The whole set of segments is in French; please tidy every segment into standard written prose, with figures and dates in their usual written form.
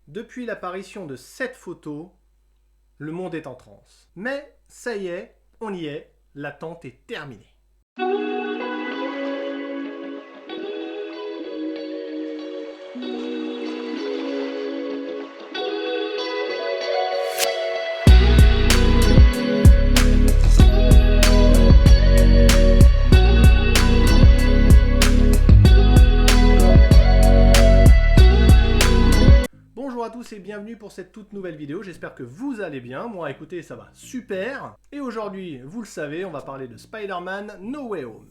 Depuis l'apparition de cette photo, le monde est en transe. Mais ça y est, on y est, l'attente est terminée. Bonjour à tous et bienvenue pour cette toute nouvelle vidéo, j'espère que vous allez bien, moi écoutez ça va super, et aujourd'hui, vous le savez, on va parler de Spider-Man No Way Home.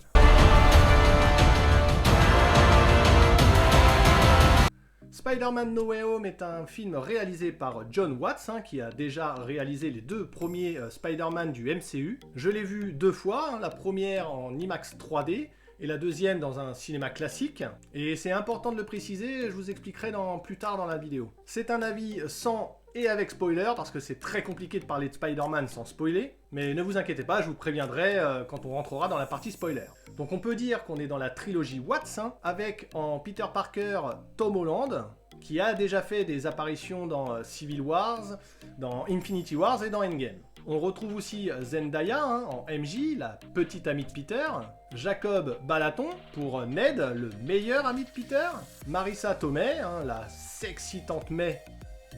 Spider-Man No Way Home est un film réalisé par Jon Watts, qui a déjà réalisé les deux premiers Spider-Man du MCU. Je l'ai vu deux fois, la première en IMAX 3D, et la deuxième dans un cinéma classique. Et c'est important de le préciser, je vous expliquerai plus tard dans la vidéo. C'est un avis sans et avec spoiler, parce que c'est très compliqué de parler de Spider-Man sans spoiler. Mais ne vous inquiétez pas, je vous préviendrai quand on rentrera dans la partie spoiler. Donc on peut dire qu'on est dans la trilogie Watts, avec en Peter Parker Tom Holland, qui a déjà fait des apparitions dans Civil Wars, dans Infinity Wars et dans Endgame. On retrouve aussi Zendaya en MJ, la petite amie de Peter, Jacob Balaton pour Ned, le meilleur ami de Peter, Marissa Tomei, la sexy tante May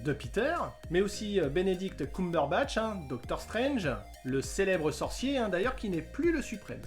de Peter, mais aussi Benedict Cumberbatch, Doctor Strange, le célèbre sorcier d'ailleurs qui n'est plus le suprême.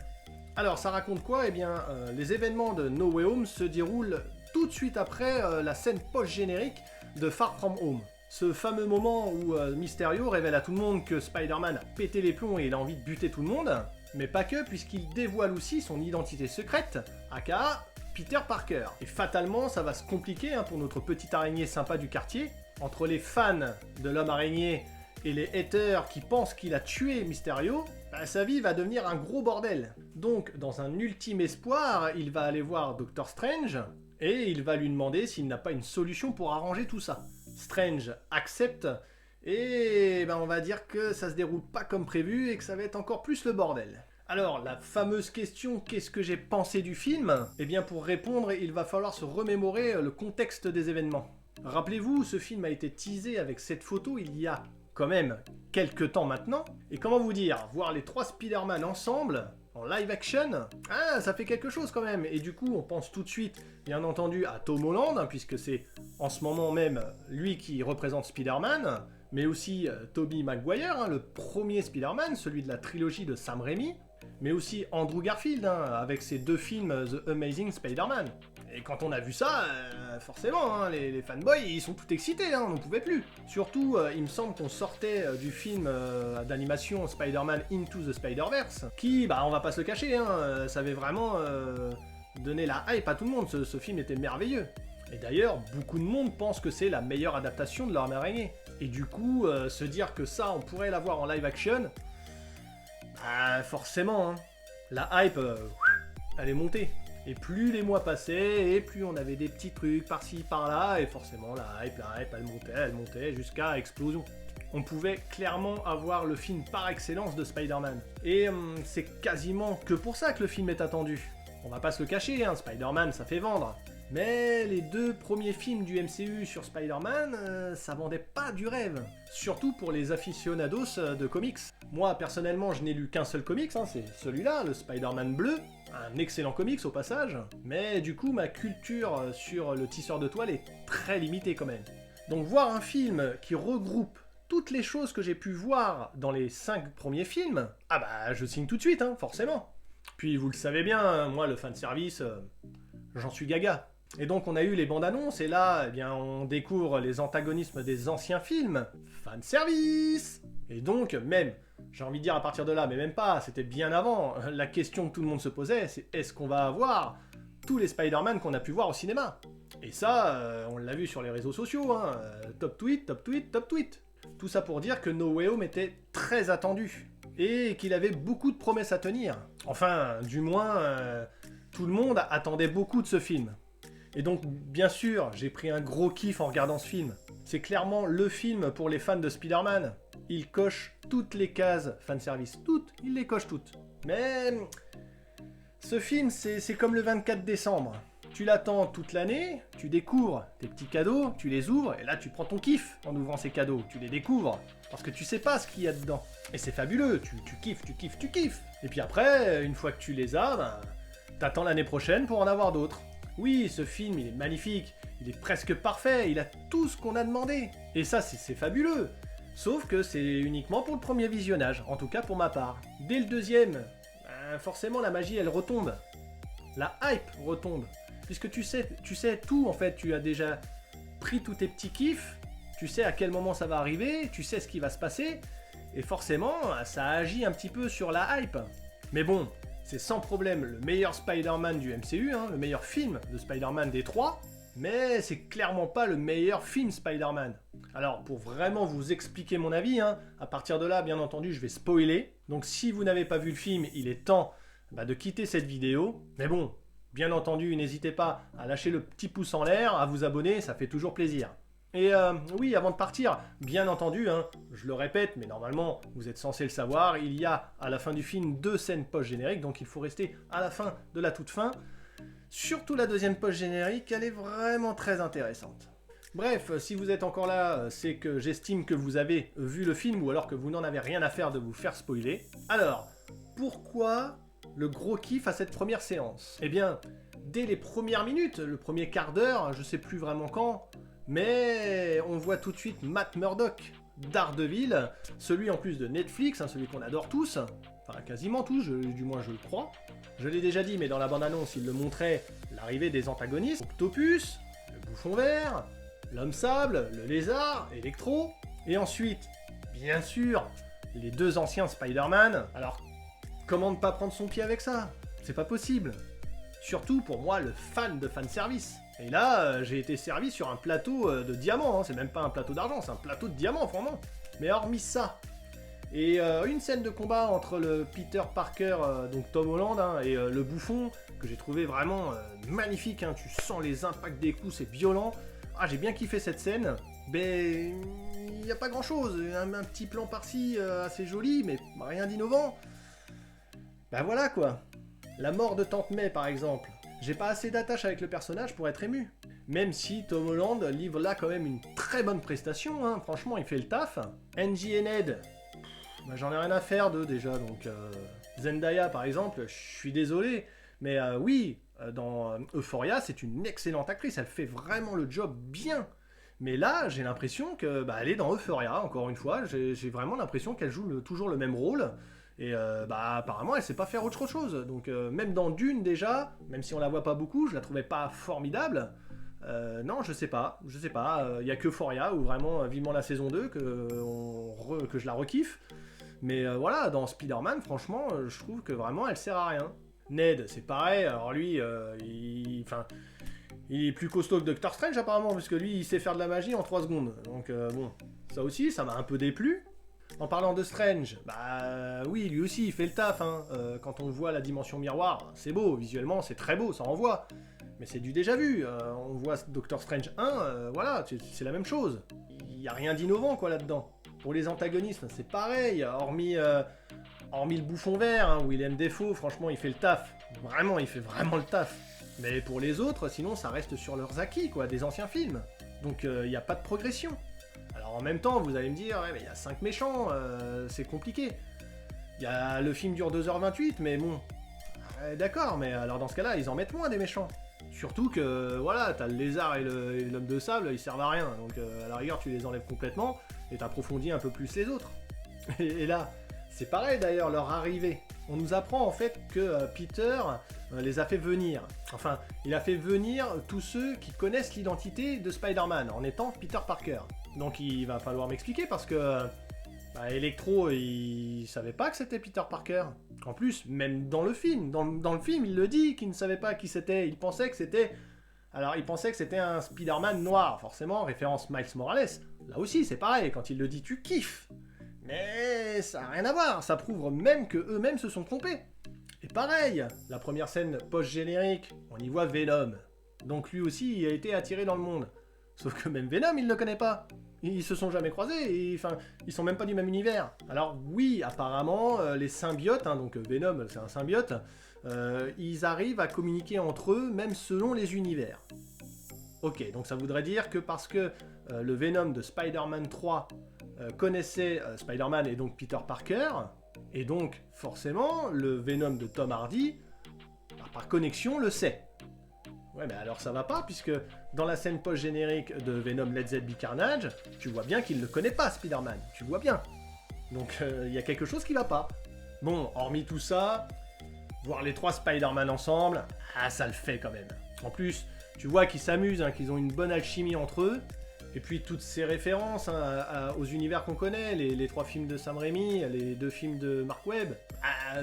Alors ça raconte quoi? Eh bien, les événements de No Way Home se déroulent tout de suite après la scène post-générique de Far From Home. Ce fameux moment où Mysterio révèle à tout le monde que Spider-Man a pété les plombs et il a envie de buter tout le monde, mais pas que, puisqu'il dévoile aussi son identité secrète, aka Peter Parker. Et fatalement, ça va se compliquer pour notre petite araignée sympa du quartier, entre les fans de l'homme araignée et les haters qui pensent qu'il a tué Mysterio, sa vie va devenir un gros bordel. Donc, dans un ultime espoir, il va aller voir Doctor Strange, et il va lui demander s'il n'a pas une solution pour arranger tout ça. Strange accepte, et on va dire que ça se déroule pas comme prévu et que ça va être encore plus le bordel. Alors, la fameuse question « qu'est-ce que j'ai pensé du film ?» Eh bien, pour répondre, il va falloir se remémorer le contexte des événements. Rappelez-vous, ce film a été teasé avec cette photo il y a quand même quelques temps maintenant. Et comment vous dire, voir les trois Spider-Man ensemble, en live action, ça fait quelque chose quand même. Et du coup, on pense tout de suite, bien entendu, à Tom Holland, puisque c'est en ce moment même lui qui représente Spider-Man, mais aussi Tobey Maguire, le premier Spider-Man, celui de la trilogie de Sam Raimi, mais aussi Andrew Garfield, avec ses deux films The Amazing Spider-Man. Et quand on a vu ça, forcément, les fanboys, ils sont tout excités, on n'en pouvait plus. Surtout, il me semble qu'on sortait du film d'animation Spider-Man Into the Spider-Verse, qui, on va pas se le cacher, ça avait vraiment donné la hype à tout le monde, ce film était merveilleux. Et d'ailleurs, beaucoup de monde pense que c'est la meilleure adaptation de l'homme araignée. Et du coup, se dire que ça, on pourrait l'avoir en live action, forcément, la hype, elle est montée. Et plus les mois passaient, et plus on avait des petits trucs par-ci, par-là, et forcément la hype, elle montait jusqu'à explosion. On pouvait clairement avoir le film par excellence de Spider-Man. Et c'est quasiment que pour ça que le film est attendu. On va pas se le cacher, Spider-Man ça fait vendre. Mais les deux premiers films du MCU sur Spider-Man, ça vendait pas du rêve. Surtout pour les aficionados de comics. Moi, personnellement, je n'ai lu qu'un seul comics, c'est celui-là, le Spider-Man bleu. Un excellent comics au passage. Mais du coup, ma culture sur le tisseur de toile est très limitée quand même. Donc voir un film qui regroupe toutes les choses que j'ai pu voir dans les 5 premiers films, je signe tout de suite, forcément. Puis vous le savez bien, moi, le fanservice, j'en suis gaga. Et donc on a eu les bandes annonces, et là, on découvre les antagonismes des anciens films. Fanservice! Et donc, même, j'ai envie de dire à partir de là, mais même pas, c'était bien avant, la question que tout le monde se posait, c'est est-ce qu'on va avoir tous les Spider-Man qu'on a pu voir au cinéma? Et ça, on l'a vu sur les réseaux sociaux, top tweet, top tweet, top tweet. Tout ça pour dire que No Way Home était très attendu, et qu'il avait beaucoup de promesses à tenir. Enfin, du moins, tout le monde attendait beaucoup de ce film. Et donc, bien sûr, j'ai pris un gros kiff en regardant ce film. C'est clairement le film pour les fans de Spider-Man. Il coche toutes les cases fanservice, toutes, il les coche toutes. Mais ce film, c'est comme le 24 décembre. Tu l'attends toute l'année, tu découvres tes petits cadeaux, tu les ouvres, et là tu prends ton kiff en ouvrant ces cadeaux, tu les découvres, parce que tu sais pas ce qu'il y a dedans. Et c'est fabuleux, tu kiffes, tu kiffes, tu kiffes. Et puis après, une fois que tu les as, ben, t'attends l'année prochaine pour en avoir d'autres. Oui, ce film, il est magnifique, il est presque parfait, il a tout ce qu'on a demandé. Et ça, c'est fabuleux. Sauf que c'est uniquement pour le premier visionnage, en tout cas pour ma part. Dès le deuxième, ben, forcément la magie, elle retombe. La hype retombe. Puisque tu sais tout, en fait, tu as déjà pris tous tes petits kiffs, tu sais à quel moment ça va arriver, tu sais ce qui va se passer, et forcément, ça agit un petit peu sur la hype. Mais bon, c'est sans problème le meilleur Spider-Man du MCU, hein, le meilleur film de Spider-Man des trois, mais c'est clairement pas le meilleur film Spider-Man. Alors, pour vraiment vous expliquer mon avis, hein, à partir de là, bien entendu, je vais spoiler. Donc si vous n'avez pas vu le film, il est temps de quitter cette vidéo. Mais bon, bien entendu, n'hésitez pas à lâcher le petit pouce en l'air, à vous abonner, ça fait toujours plaisir. Et oui, avant de partir, bien entendu, hein, je le répète, mais normalement, vous êtes censé le savoir, il y a à la fin du film 2 scènes post-génériques, donc il faut rester à la fin de la toute fin. Surtout la deuxième post-générique, elle est vraiment très intéressante. Bref, si vous êtes encore là, c'est que j'estime que vous avez vu le film, ou alors que vous n'en avez rien à faire de vous faire spoiler. Alors, pourquoi le gros kiff à cette première séance? Eh bien, dès les premières minutes, le premier quart d'heure, je sais plus vraiment quand, mais on voit tout de suite Matt Murdock, Daredevil, celui en plus de Netflix, hein, celui qu'on adore tous, enfin quasiment tous, du moins je le crois. Je l'ai déjà dit, mais dans la bande-annonce, il le montrait, l'arrivée des antagonistes, Octopus, le Bouffon Vert, l'Homme Sable, le Lézard, Electro, et ensuite, bien sûr, les 2 anciens Spider-Man. Alors, comment ne pas prendre son pied avec ça? C'est pas possible. Surtout pour moi, le fan de fanservice. Et là, j'ai été servi sur un plateau de diamants, hein. C'est même pas un plateau d'argent, c'est un plateau de diamants, vraiment. Mais hormis ça, et une scène de combat entre le Peter Parker, donc Tom Holland, hein, et le Bouffon, que j'ai trouvé vraiment magnifique, hein. Tu sens les impacts des coups, c'est violent. Ah, j'ai bien kiffé cette scène, mais il n'y a pas grand chose, un petit plan par-ci assez joli, mais rien d'innovant. Ben voilà quoi. La mort de Tante May par exemple, j'ai pas assez d'attache avec le personnage pour être ému. Même si Tom Holland livre là quand même une très bonne prestation, hein. Franchement il fait le taf. Angie et Ned, ben, j'en ai rien à faire d'eux déjà, donc Zendaya par exemple, je suis désolé, mais oui, dans Euphoria c'est une excellente actrice, elle fait vraiment le job bien. Mais là, j'ai l'impression que elle est dans Euphoria, encore une fois, j'ai vraiment l'impression qu'elle joue toujours le même rôle. Et apparemment, elle sait pas faire autre chose. Donc même dans Dune déjà, même si on la voit pas beaucoup, je la trouvais pas formidable. Non, je sais pas. Il y a que Euphoria où vraiment vivement la saison 2 que je la rekiffe. Mais voilà, dans Spider-Man, franchement, je trouve que vraiment elle sert à rien. Ned, c'est pareil. Alors lui, il est plus costaud que Doctor Strange apparemment, parce que lui, il sait faire de la magie en 3 secondes. Donc bon, ça aussi, ça m'a un peu déplu. En parlant de Strange, oui, lui aussi, il fait le taf, hein. Quand on voit la dimension miroir, c'est beau, visuellement, c'est très beau, ça envoie. Mais c'est du déjà vu, on voit Doctor Strange 1, voilà, c'est la même chose. Il n'y a rien d'innovant, quoi, là-dedans. Pour les antagonistes, c'est pareil, hormis le Bouffon Vert, hein, Willem Dafoe, franchement, il fait le taf. Vraiment, il fait vraiment le taf. Mais pour les autres, sinon, ça reste sur leurs acquis, quoi, des anciens films. Donc, il n'y a pas de progression. Alors en même temps, vous allez me dire, ouais, mais il y a 5 méchants, c'est compliqué. Le film dure 2h28, mais bon, d'accord, mais alors dans ce cas-là, ils en mettent moins des méchants. Surtout que, voilà, t'as le lézard et l'homme de sable, ils servent à rien, donc à la rigueur, tu les enlèves complètement, et t'approfondis un peu plus les autres. Et là, c'est pareil d'ailleurs, leur arrivée. On nous apprend en fait que Peter les a fait venir. Enfin, il a fait venir tous ceux qui connaissent l'identité de Spider-Man, en étant Peter Parker. Donc il va falloir m'expliquer parce que Electro, il savait pas que c'était Peter Parker. En plus, même dans le film, dans le film, il le dit qu'il ne savait pas qui c'était. Il pensait que c'était... Alors, il pensait que c'était un Spider-Man noir, forcément, référence Miles Morales. Là aussi, c'est pareil, quand il le dit, tu kiffes. Mais ça n'a rien à voir, ça prouve même que eux-mêmes se sont trompés. Et pareil, la première scène post-générique, on y voit Venom. Donc lui aussi, il a été attiré dans le monde. Sauf que même Venom, il ne le connaît pas. Ils se sont jamais croisés, ils sont même pas du même univers. Alors oui, apparemment, les symbiotes, hein, donc Venom, c'est un symbiote, ils arrivent à communiquer entre eux, même selon les univers. Ok, donc ça voudrait dire que parce que le Venom de Spider-Man 3 connaissait Spider-Man et donc Peter Parker, et donc forcément le Venom de Tom Hardy, par connexion, le sait. Ouais, mais alors ça va pas, puisque dans la scène post-générique de Venom Let There Be Carnage, tu vois bien qu'il ne connaît pas Spider-Man, tu vois bien. Donc il y a quelque chose qui va pas. Bon, hormis tout ça, voir les 3 Spider-Man ensemble, ça le fait quand même. En plus, tu vois qu'ils s'amusent, qu'ils ont une bonne alchimie entre eux, et puis toutes ces références aux univers qu'on connaît, les 3 films de Sam Raimi, les 2 films de Mark Webb,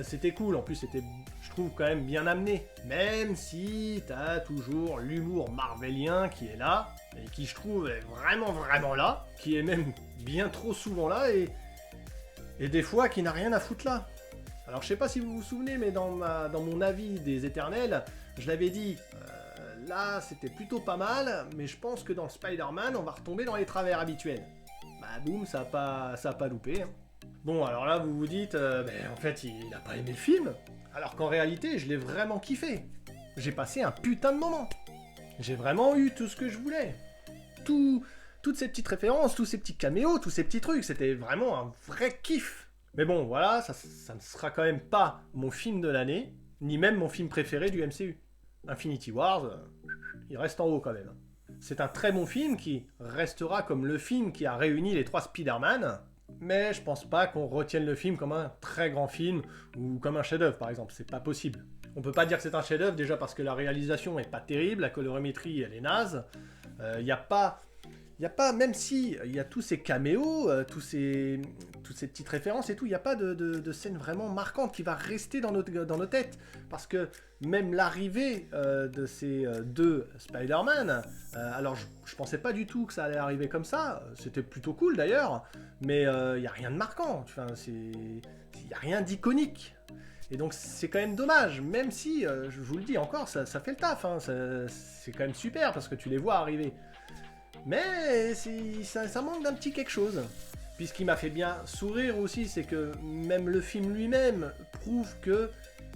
c'était cool, en plus c'était, je trouve, quand même bien amené. Même si t'as toujours l'humour marvelien qui est là, et qui je trouve est vraiment là, qui est même bien trop souvent là, et des fois qui n'a rien à foutre là. Alors je sais pas si vous vous souvenez, mais dans mon avis des Éternels, je l'avais dit, là c'était plutôt pas mal, mais je pense que dans Spider-Man on va retomber dans les travers habituels. Bah boum, ça a pas loupé. Bon, alors là vous vous dites, en fait il a pas aimé le film, alors qu'en réalité je l'ai vraiment kiffé. J'ai passé un putain de moment. J'ai vraiment eu tout ce que je voulais. Toutes ces petites références, tous ces petits caméos, tous ces petits trucs, c'était vraiment un vrai kiff. Mais bon, voilà, ça ne sera quand même pas mon film de l'année, ni même mon film préféré du MCU. Infinity Wars, il reste en haut quand même. C'est un très bon film qui restera comme le film qui a réuni les 3 Spider-Man, mais je pense pas qu'on retienne le film comme un très grand film ou comme un chef-d'œuvre par exemple, c'est pas possible. On peut pas dire que c'est un chef-d'œuvre déjà parce que la réalisation est pas terrible, la colorimétrie elle est naze, y a pas, même si il y a tous ces caméos, toutes ces petites références et tout, il n'y a pas de scène vraiment marquante qui va rester dans nos têtes. Parce que même l'arrivée de ces 2 Spider-Man, alors je pensais pas du tout que ça allait arriver comme ça, c'était plutôt cool d'ailleurs, mais il n'y a rien de marquant, il n'y a rien d'iconique. Et donc c'est quand même dommage, même si, je vous le dis encore, ça fait le taf, c'est quand même super parce que tu les vois arriver. Mais ça manque d'un petit quelque chose. Puis ce qui m'a fait bien sourire aussi, c'est que même le film lui-même prouve que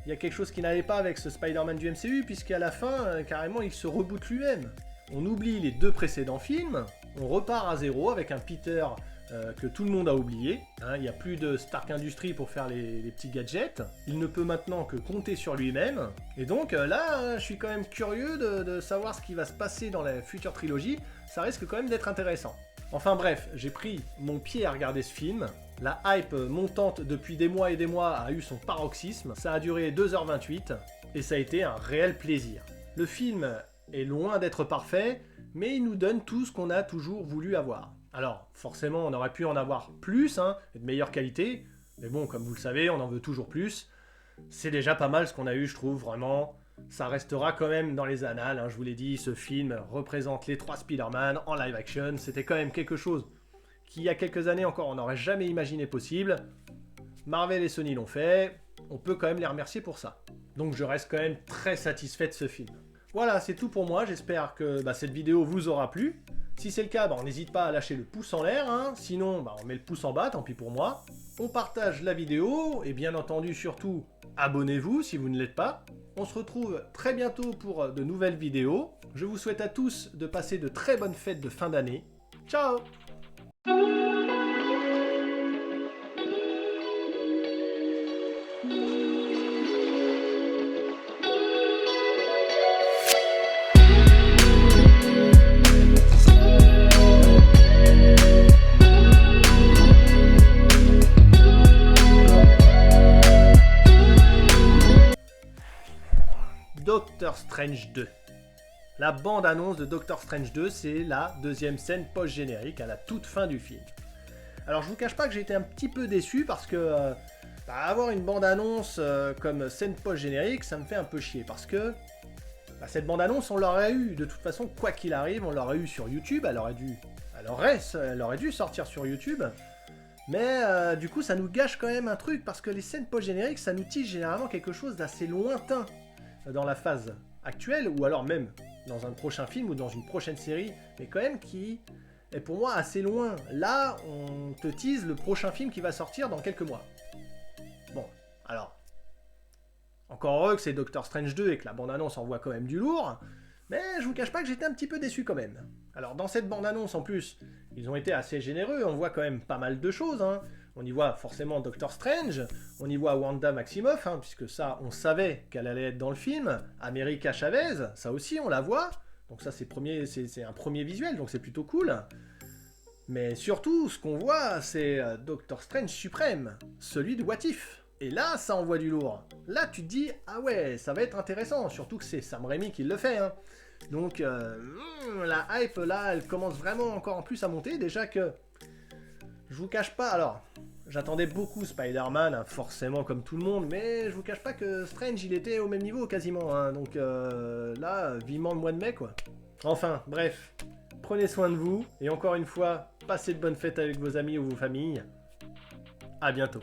il y a quelque chose qui n'allait pas avec ce Spider-Man du MCU, puisqu'à la fin, carrément, il se reboot lui-même. On oublie les 2 précédents films, on repart à zéro avec un Peter que tout le monde a oublié. Il n'y a plus de Stark Industries pour faire les petits gadgets. Il ne peut maintenant que compter sur lui-même. Et donc là, je suis quand même curieux de savoir ce qui va se passer dans la future trilogie. Ça risque quand même d'être intéressant. Enfin bref, j'ai pris mon pied à regarder ce film. La hype montante depuis des mois et des mois a eu son paroxysme. Ça a duré 2h28 et ça a été un réel plaisir. Le film est loin d'être parfait, mais il nous donne tout ce qu'on a toujours voulu avoir. Alors, forcément, on aurait pu en avoir plus, et de meilleure qualité, mais bon, comme vous le savez, on en veut toujours plus. C'est déjà pas mal ce qu'on a eu, je trouve, vraiment. Ça restera quand même dans les annales, je vous l'ai dit, ce film représente les 3 Spider-Man en live action, c'était quand même quelque chose qui, il y a quelques années encore, on n'aurait jamais imaginé possible. Marvel et Sony l'ont fait, on peut quand même les remercier pour ça. Donc je reste quand même très satisfait de ce film. Voilà, c'est tout pour moi, j'espère que cette vidéo vous aura plu. Si c'est le cas, on n'hésite pas à lâcher le pouce en l'air, sinon on met le pouce en bas, tant pis pour moi. On partage la vidéo, et bien entendu surtout, abonnez-vous si vous ne l'êtes pas. On se retrouve très bientôt pour de nouvelles vidéos. Je vous souhaite à tous de passer de très bonnes fêtes de fin d'année. Ciao! Doctor Strange 2. La bande-annonce de Doctor Strange 2, c'est la 2e scène post-générique à la toute fin du film. Alors je vous cache pas que j'ai été un petit peu déçu parce que avoir une bande-annonce comme scène post-générique, ça me fait un peu chier parce que cette bande-annonce, on l'aurait eu de toute façon, quoi qu'il arrive, on l'aurait eu sur YouTube, elle aurait dû sortir sur YouTube. Mais du coup, ça nous gâche quand même un truc parce que les scènes post-génériques, ça nous tige généralement quelque chose d'assez lointain dans la phase actuelle, ou alors même dans un prochain film ou dans une prochaine série, mais quand même qui est pour moi assez loin. Là, on te tease le prochain film qui va sortir dans quelques mois. Bon, alors, Encore heureux que c'est Doctor Strange 2 et que la bande-annonce envoie quand même du lourd, mais je vous cache pas que j'étais un petit peu déçu quand même. Alors dans cette bande-annonce en plus, ils ont été assez généreux, on voit quand même pas mal de choses, hein. On y voit forcément Doctor Strange, on y voit Wanda Maximoff, hein, puisque ça on savait qu'elle allait être dans le film, America Chavez, ça aussi on la voit, donc ça c'est un premier visuel, donc c'est plutôt cool. Mais surtout, ce qu'on voit, c'est Doctor Strange suprême, celui de What If. Et là, ça envoie du lourd. Là, tu te dis, ah ouais, ça va être intéressant, surtout que c'est Sam Raimi qui le fait, hein. Donc, la hype, là, elle commence vraiment encore en plus à monter, déjà que... Je vous cache pas, alors... J'attendais beaucoup Spider-Man, hein, forcément comme tout le monde, mais je vous cache pas que Strange, il était au même niveau quasiment, hein. Donc là, vivement le mois de mai, quoi. Enfin, bref... Prenez soin de vous, et encore une fois, passez de bonnes fêtes avec vos amis ou vos familles. À bientôt.